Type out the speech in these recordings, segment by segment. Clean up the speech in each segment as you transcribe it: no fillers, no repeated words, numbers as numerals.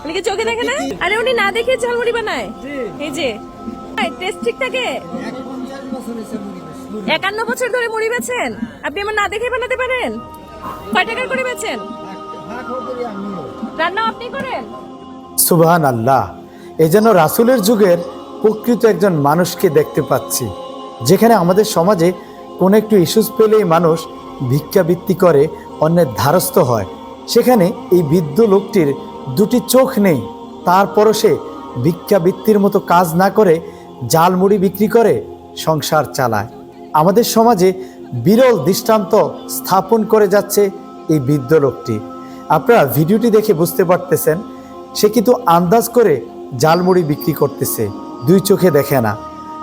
উনি কি চোখে দেখে না? আরে উনি না দেখে ঝালমুড়ি বানায়। এই যে টেস্ট ঠিক থাকে। 51 বছর ধরে মুড়ি বেচেন আপনি, আমার না দেখে বানাতে পারেন? কয় টাকা করে বেচেন? রান্না আপনি করেন? সুবহানাল্লাহ। এই যেন রাসূলের যুগের প্রকৃত একজন মানুষকে দেখতে পাচ্ছি, যেখানে আমাদের সমাজে কোনো একটু ইস্যুস পেলেই মানুষ ভিক্ষাবৃত্তি করে অন্যের ধারস্থ হয়। সেখানে এই বৃদ্ধ লোকটির দুটি চোখ নেই, তারপরও সে ভিক্ষাবৃত্তির মতো কাজ না করে জালমুড়ি বিক্রি করে সংসার চালায়। আমাদের সমাজে বিরল দৃষ্টান্ত স্থাপন করে যাচ্ছে এই বৃদ্ধ লোকটি। আপনারা ভিডিওটি দেখে বুঝতে পারতেছেন সে কিন্তু আন্দাজ করে জালমুড়ি বিক্রি করতেছে, দুই চোখে দেখে না।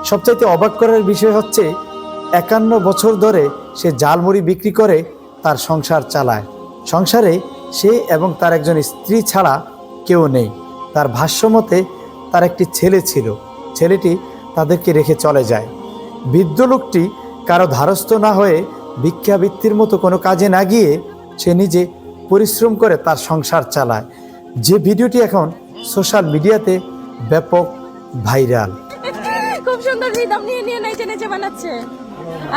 সবচাইতে অবাক করার বিষয় হচ্ছে 51 বছর ধরে সে জালমুড়ি বিক্রি করে তার সংসার চালায়। সংসারে সে এবং তার একজন স্ত্রী ছাড়া কেউ নেই। তার ভাষ্যমতে তার একটি ছেলে ছিল, ছেলেটি তাদেরকে রেখে চলে যায়। বৃদ্ধ লোকটি কারো ধারস্থ না হয়ে ভিক্ষাবৃত্তির মতো কোনো কাজে না গিয়ে সে নিজে পরিশ্রম করে তার সংসার চালায়, যে ভিডিওটি এখন সোশ্যাল মিডিয়াতে ব্যাপক ভাইরাল। খুব সুন্দর রিদম নিয়ে নিয়ে নেচে নেচে বানাচ্ছে।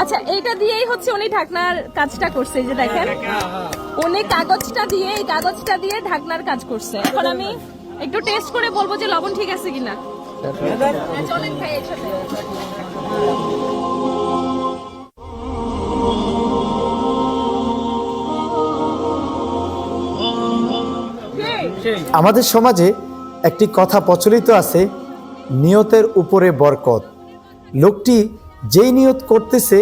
আচ্ছা, এইটা দিয়েই হচ্ছে উনি ঢাকনার কাজটা করছে। এই যে দেখেন, উনি কাগজটা দিয়ে ঢাকনার কাজ করছে। এখন আমি একটু টেস্ট করে বলবো যে লবণ ঠিক আছে কিনা। চলেন খাই একসাথে। আমাদের সমাজে একটি কথা প্রচলিত আছে, নিয়তের উপরে বরকত। লোকটি যেই নিয়ত করতেছে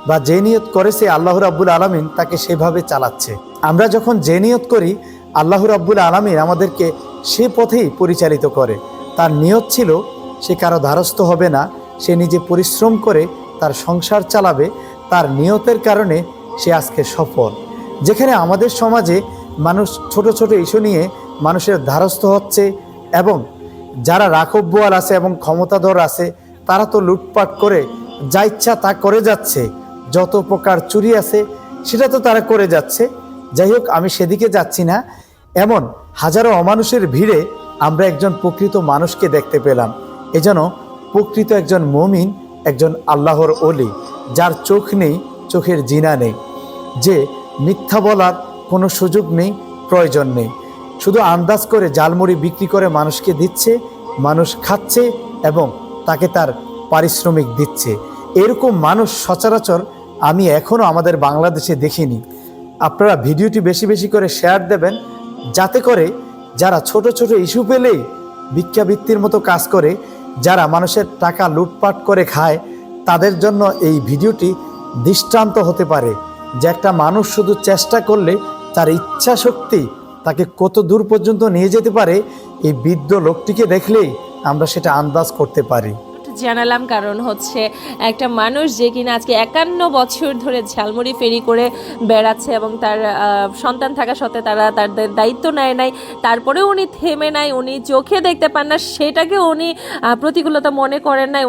বা যে নিয়ত করেছে আল্লাহ রাব্বুল আলামিন তাকে সেভাবে চালাচ্ছে। আমরা যখন যে নিয়ত করি আল্লাহ রাব্বুল আলামিন আমাদেরকে সে পথেই পরিচালিত করে। তার নিয়ত ছিল সে কারো ধারস্থ হবে না, সে নিজে পরিশ্রম করে তার সংসার চালাবে। তার নিয়তের কারণে সে আজকে সফল। যেখানে আমাদের সমাজে মানুষ ছোট ছোট ইস্যু নিয়ে মানুষের ধারস্থ হচ্ছে, এবং যারা রাখববোয়াল আছে এবং ক্ষমতাধর আছে তারা তো লুটপাট করে যা ইচ্ছা তা করে যাচ্ছে, যত প্রকার চুরি আছে সেটা তো তারা করে যাচ্ছে। যাই হোক, আমি সেদিকে যাচ্ছি না। এমন হাজারো অমানুষের ভিড়ে আমরা একজন প্রকৃত মানুষকে দেখতে পেলাম। এ যেন প্রকৃত একজন মুমিন, একজন আল্লাহর ওলি, যার চোখ নেই, চোখের জিনা নেই, যে মিথ্যা বলার কোনো সুযোগ নেই, প্রয়োজন নেই। শুধু আন্দাজ করে জালমুড়ি বিক্রি করে মানুষকে দিচ্ছে, মানুষ খাচ্ছে এবং তাকে তার পারিশ্রমিক দিচ্ছে। এরকম মানুষ সচরাচর আমি এখনও আমাদের বাংলাদেশে দেখিনি। আপনারা ভিডিওটি বেশি বেশি করে শেয়ার দেবেন, যাতে করে যারা ছোট ছোট ইস্যু পেলেই ভিক্ষাবৃত্তির মতো কাজ করে, যারা মানুষের টাকা লুটপাট করে খায়, তাদের জন্য এই ভিডিওটি দৃষ্টান্ত হতে পারে যে একটা মানুষ শুধু চেষ্টা করলে তার ইচ্ছা শক্তি তাকে কত দূর পর্যন্ত নিয়ে যেতে পারে। এই বৃদ্ধ লোকটিকে দেখলেই আমরা সেটা আন্দাজ করতে পারি। জানালাম কারণ হচ্ছে একটা মানুষ যে কিনা আজকে 51 বছর ধরে ঝালমুড়ি ফেরি করে বেড়াচ্ছে এবং তার সন্তান থাকা সত্ত্বে তারা তাদের দায়িত্ব নেয় নাই, তারপরেও উনি থেমে নাই, উনি চোখে দেখতে পান না, সেটাকে উনি প্রতিকূলতা মনে করেন নাই।